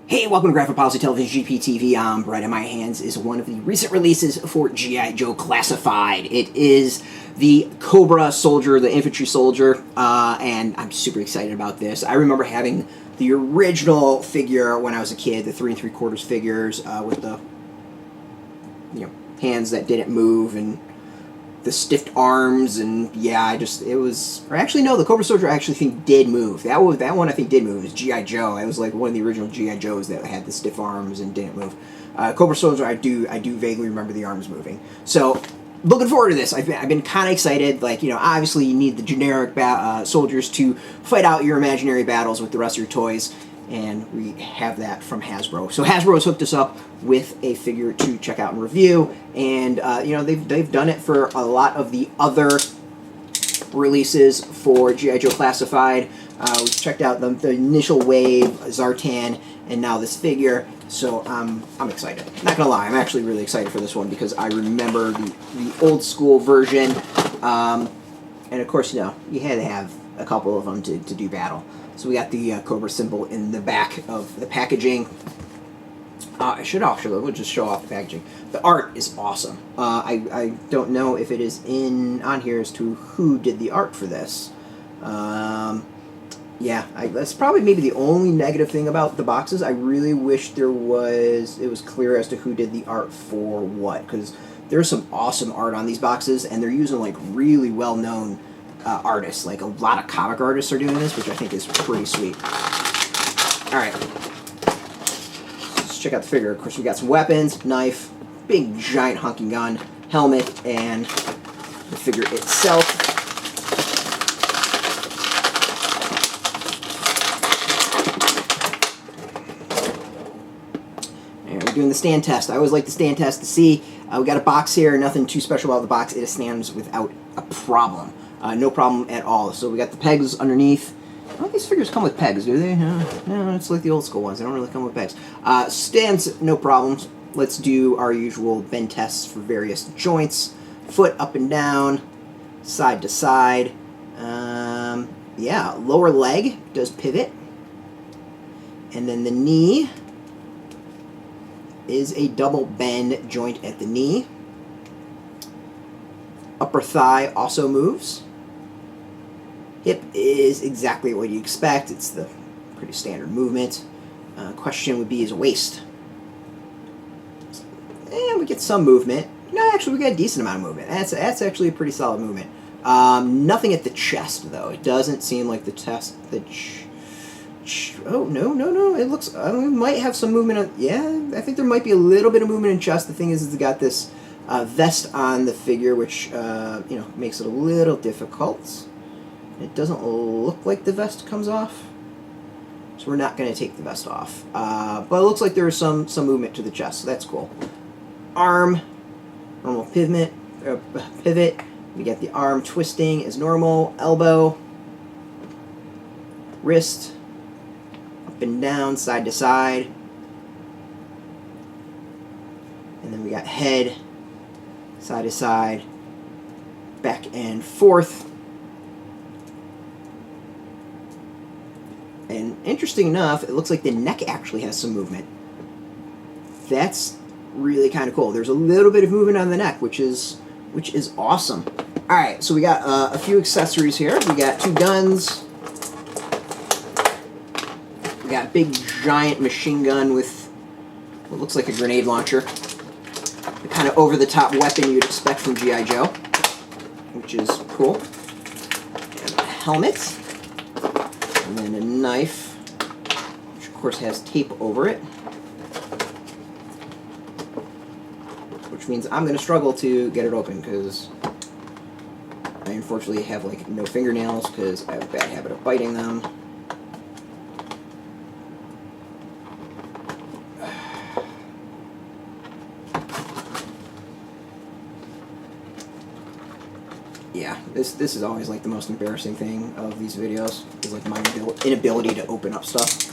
Hey, welcome to Graphic Policy Television GPTV. Right in my hands is one of the recent releases for G.I. Joe Classified. It is the Cobra Soldier, the infantry soldier, and I'm super excited about this. I remember having the original figure when I was a kid, the 3 3/4 figures with the hands that didn't move and the stiffed arms, and yeah, it was, or actually no, the Cobra Soldier I actually think did move. That one I think did move. It was G.I. Joe. It was like one of the original G.I. Joes that had the stiff arms and didn't move. Cobra Soldier, I do vaguely remember the arms moving. So, looking forward to this. I've been kind of excited. Like, obviously you need the generic soldiers to fight out your imaginary battles with the rest of your toys, and we have that from Hasbro. So Hasbro has hooked us up with a figure to check out and review, and they've done it for a lot of the other releases for G.I. Joe Classified. We checked out the initial wave, Zartan, and now this figure. So I'm excited. Not gonna lie, I'm actually really excited for this one because I remember the old school version, and of course you had to have a couple of them to do battle. So we got the Cobra symbol in the back of the packaging. We'll just show off the packaging. The art is awesome. I don't know if it is on here as to who did the art for this. Yeah, that's probably maybe the only negative thing about the boxes. I really wish it was clear as to who did the art for what, because there's some awesome art on these boxes, and they're using like really well-known artists. Like a lot of comic artists are doing this, which I think is pretty sweet. All right, let's check out the figure. Of course, we got some weapons, knife, big giant honking gun, helmet, and the figure itself. And we're doing the stand test. I always like the stand test to see. We got a box here. Nothing too special about the box. It stands without a problem. No problem at all. So we got the pegs underneath. I don't think these figures come with pegs, do they? No, it's like the old school ones. They don't really come with pegs. Stands, no problems. Let's do our usual bend tests for various joints. Foot up and down, side to side. Yeah, lower leg does pivot. And then the knee is a double bend joint at the knee. Upper thigh also moves. Hip is exactly what you expect. It's the pretty standard movement. Question would be is waist. And we get some movement. No, actually we get a decent amount of movement. That's actually a pretty solid movement. Nothing at the chest though. It doesn't seem like the chest. Oh no! It looks. We might have some movement. Yeah, I think there might be a little bit of movement in chest. The thing is it's got this vest on the figure, which makes it a little difficult. It doesn't look like the vest comes off, so we're not going to take the vest off. But it looks like there is some movement to the chest, so that's cool. Arm, normal pivot. We get the arm twisting as normal. Elbow, wrist, up and down, side to side, and then we got head, side to side, back and forth. And interesting enough, it looks like the neck actually has some movement. That's really kind of cool. There's a little bit of movement on the neck, which is awesome. All right, so we got a few accessories here. We got 2 guns. We got a big giant machine gun with what looks like a grenade launcher. The kind of over-the-top weapon you'd expect from G.I. Joe, which is cool. And a helmet. And then a knife, which of course has tape over it. Which means I'm going to struggle to get it open because I unfortunately have like no fingernails because I have a bad habit of biting them. Yeah, this is always like the most embarrassing thing of these videos, is like my inability to open up stuff.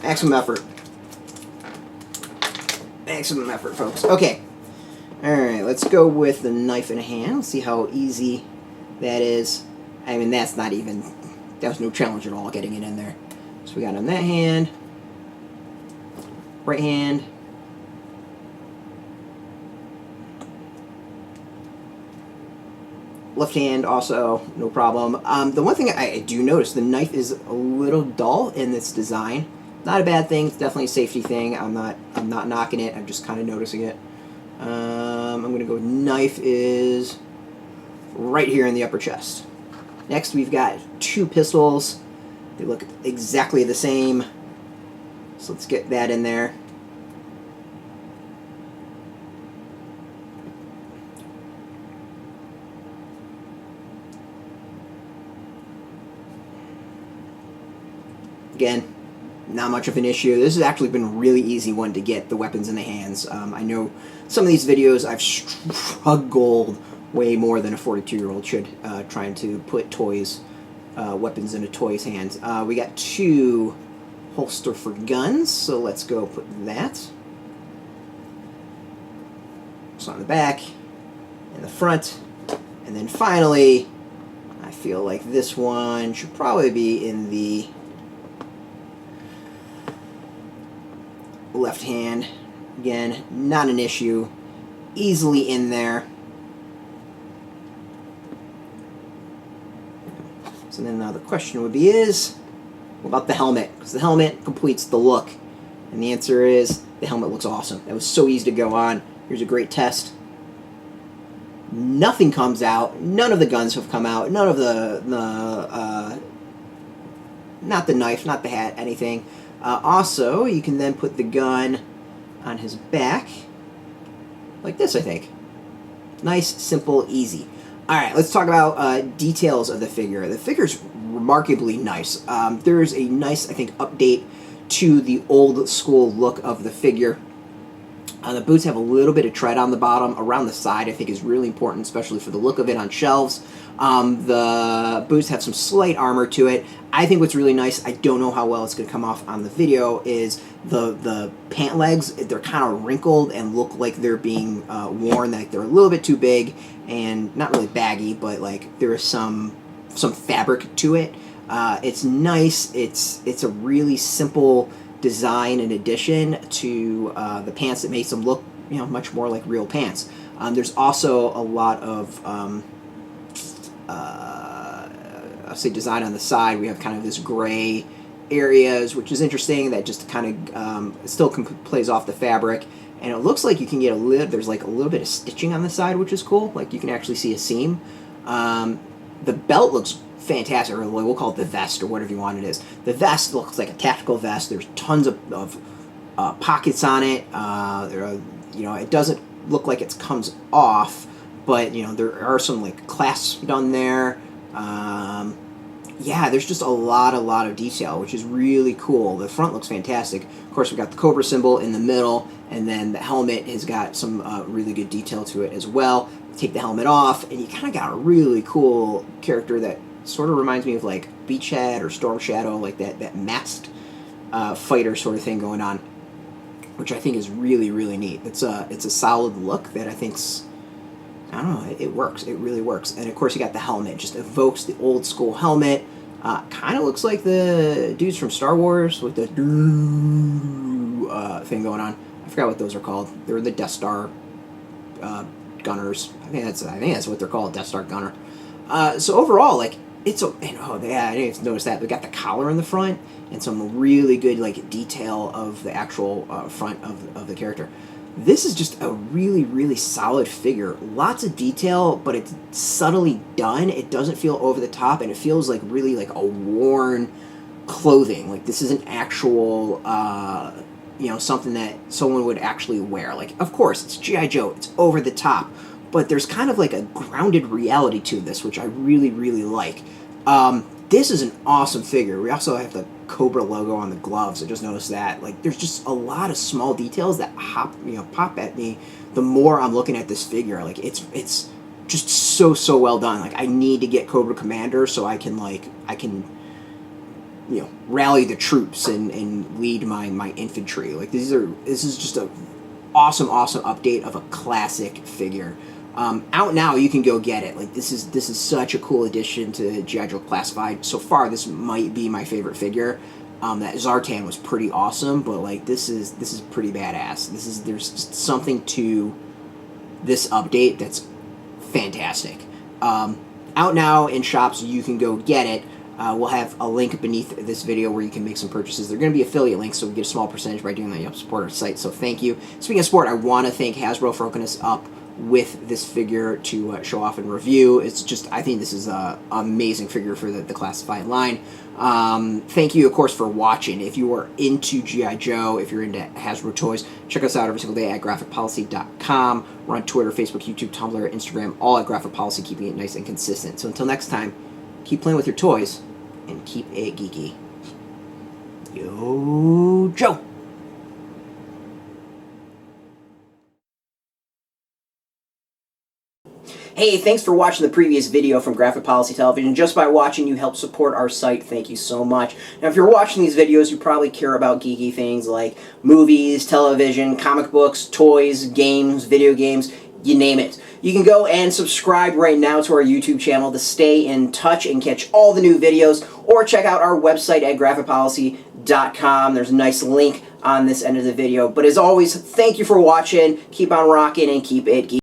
Maximum effort. Maximum effort, folks. Okay, Alright, let's go with the knife in hand. Let's see how easy that is. I mean, that's not even... That was no challenge at all, getting it in there. So we got on that hand. Right hand. Left hand also, no problem. The one thing I do notice, the knife is a little dull in its design. Not a bad thing. It's definitely a safety thing. I'm not knocking it. I'm just kind of noticing it. I'm going to go with knife is right here in the upper chest. Next, we've got two pistols. They look exactly the same. So let's get that in there. Again, not much of an issue. This has actually been a really easy one to get the weapons in the hands. I know some of these videos I've struggled way more than a 42-year-old should trying to put toys, weapons into toys' hands. We got two holster for guns, so let's go put that. So on the back, and the front, and then finally, I feel like this one should probably be in the left hand. Again, not an issue. Easily in there. So then now the question would be what about the helmet? Because the helmet completes the look. And the answer is, the helmet looks awesome. That was so easy to go on. Here's a great test. Nothing comes out. None of the guns have come out. None of not the knife, not the hat, anything. Also, you can then put the gun on his back, like this, I think. Nice, simple, easy. Alright, let's talk about details of the figure. The figure's remarkably nice. There's a nice, I think, update to the old school look of the figure. The boots have a little bit of tread on the bottom. Around the side, I think, is really important, especially for the look of it on shelves. The boots have some slight armor to it. I think what's really nice, I don't know how well it's going to come off on the video, is the pant legs. They're kind of wrinkled and look like they're being worn, like they're a little bit too big and not really baggy, but like there is some fabric to it. It's nice. It's a really simple design in addition to the pants that makes them look, much more like real pants. There's also a lot of I'll say design on the side. We have kind of this gray areas, which is interesting. That just kind of still plays off the fabric, and it looks like you can get there's like a little bit of stitching on the side, which is cool. Like you can actually see a seam. The belt looks fantastic, or we'll call it the vest, or whatever you want it is. The vest looks like a tactical vest. There's tons of pockets on it. It doesn't look like it comes off, but there are some like clasps done there. Yeah, there's just a lot of detail, which is really cool. The front looks fantastic. Of course, we've got the Cobra symbol in the middle, and then the helmet has got some really good detail to it as well. Take the helmet off, and you kind of got a really cool character that sort of reminds me of like Beachhead or Storm Shadow, like that masked fighter sort of thing going on, which I think is really neat. It's a solid look that I think's, I don't know, it works. It really works. And of course, you got the helmet. Just evokes the old school helmet. Kind of looks like the dudes from Star Wars with the thing going on. I forgot what those are called. They're the Death Star gunners. I think that's what they're called, Death Star gunner. So overall, like it's I didn't notice that. We got the collar in the front and some really good like detail of the actual front of the character. This is just a really solid figure. Lots of detail, but it's subtly done. It doesn't feel over the top, and it feels like really like a worn clothing. Like this is an actual, something that someone would actually wear. Like, of course, it's G.I. Joe. It's over the top, but there's kind of like a grounded reality to this, which I really like. This is an awesome figure. We also have the Cobra logo on the gloves. I just noticed that. Like, there's just a lot of small details that pop at me the more I'm looking at this figure. Like, it's just so well done. Like, I need to get Cobra Commander so I can rally the troops and lead my infantry. Like, this is just a awesome update of a classic figure. Out now, you can go get it. Like, this is such a cool addition to G.I. Joe Classified. So far, this might be my favorite figure. That Zartan was pretty awesome, but like this is pretty badass. There's something to this update that's fantastic. Out now in shops, you can go get it. We'll have a link beneath this video where you can make some purchases. They're going to be affiliate links, so we get a small percentage by doing that. You help support our site, so thank you. Speaking of support, I want to thank Hasbro for hooking us up with this figure to show off and review. It's just, I think this is an amazing figure for the Classified line. Thank you, of course, for watching. If you are into G.I. Joe, if you're into Hasbro toys, check us out every single day at graphicpolicy.com. We're on Twitter, Facebook, YouTube, Tumblr, Instagram, all at Graphic Policy, keeping it nice and consistent. So until next time, keep playing with your toys and keep it geeky. Yo, Joe! Hey, thanks for watching the previous video from Graphic Policy Television. Just by watching, you help support our site. Thank you so much. Now, if you're watching these videos, you probably care about geeky things like movies, television, comic books, toys, games, video games, you name it. You can go and subscribe right now to our YouTube channel to stay in touch and catch all the new videos, or check out our website at graphicpolicy.com. There's a nice link on this end of the video. But as always, thank you for watching. Keep on rocking and keep it geeky.